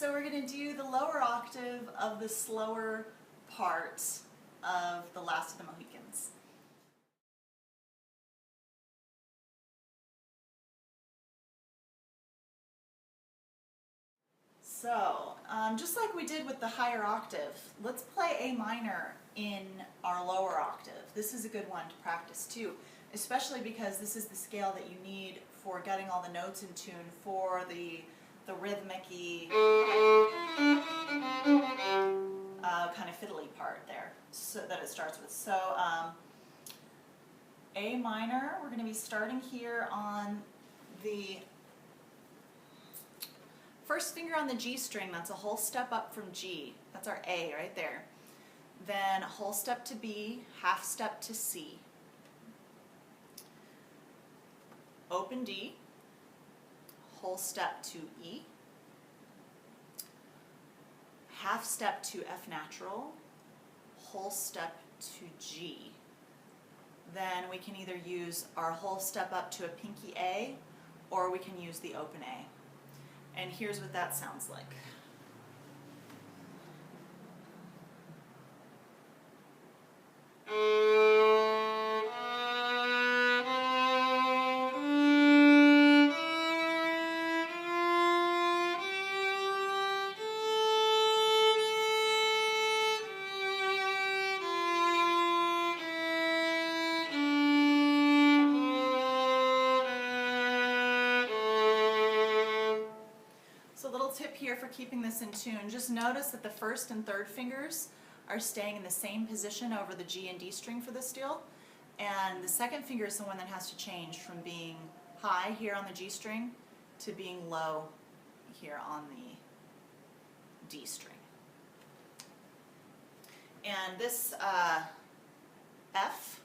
so we're going to do the lower octave of the slower part of the Last of the Mohicans. So, just like we did with the higher octave, let's play A minor in our lower octave. This is a good one to practice too, especially because this is the scale that you need for getting all the notes in tune for the rhythmic-y kind of fiddly part there, so that it starts with. So A minor, we're going to be starting here on the first finger on the G string. That's a whole step up from G. That's our A right there. Then a whole step to B, half step to C. Open D, whole step to E, half step to F natural, whole step to G. Then we can either use our whole step up to a pinky A, or we can use the open A. And here's what that sounds like. So a little tip here for keeping this in tune, just notice that the first and third fingers are staying in the same position over the G and D string for this deal, and the second finger is the one that has to change from being high here on the G string to being low here on the D string. And this F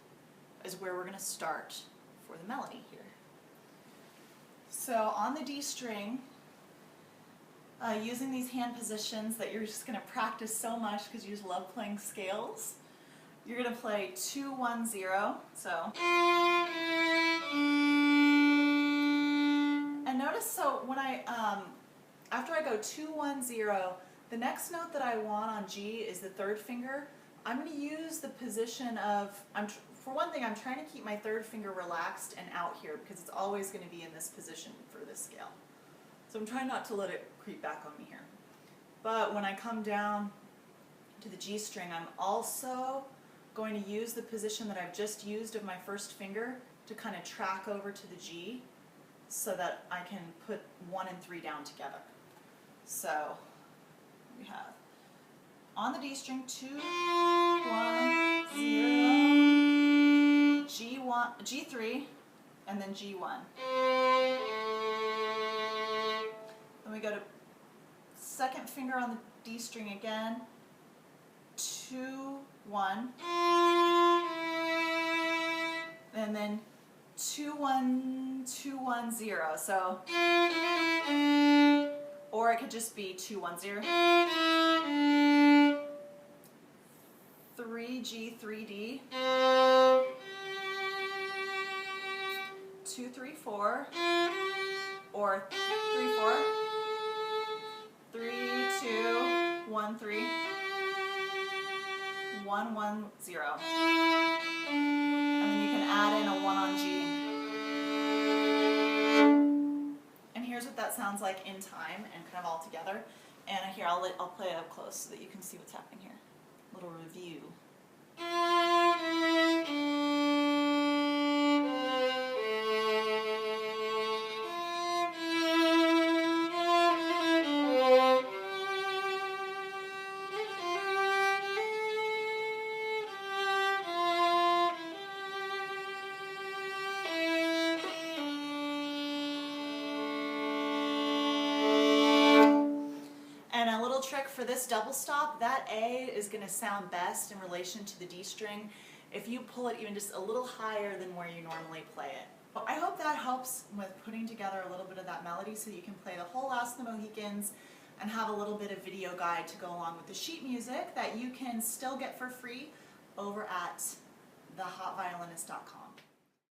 is where we're going to start for the melody here. So on the D string, using these hand positions that you're just going to practice so much because you just love playing scales, you're going to play 2, 1, 0. So, and notice, so when I after I go 2, 1, 0, the next note that I want on G is the third finger. I'm going to use the position of, for one thing, I'm trying to keep my third finger relaxed and out here because it's always going to be in this position for this scale. So I'm trying not to let it creep back on me here. But when I come down to the G string, I'm also going to use the position that I've just used of my first finger to kind of track over to the G so that I can put 1 and 3 down together. So we have on the D string 2, 1, 0, G1, G3, and then G1. Then we go to second finger on the D string again, 2, 1, and then 2, 1, 2, 1, 0. So, or it could just be 2, 1, 0. 3, G, 3, D. 2, 3, 4. Or 3, 4. 3, 2, 1, 3, 1, 1, 0. And then you can add in a 1 on G. And here's what that sounds like in time and kind of all together. And here, I'll play it up close so that you can see what's happening here. A little review. And a little trick for this double stop, that A is going to sound best in relation to the D string if you pull it even just a little higher than where you normally play it. Well, I hope that helps with putting together a little bit of that melody so you can play the whole Last of the Mohicans and have a little bit of video guide to go along with the sheet music that you can still get for free over at thehotViolinist.com.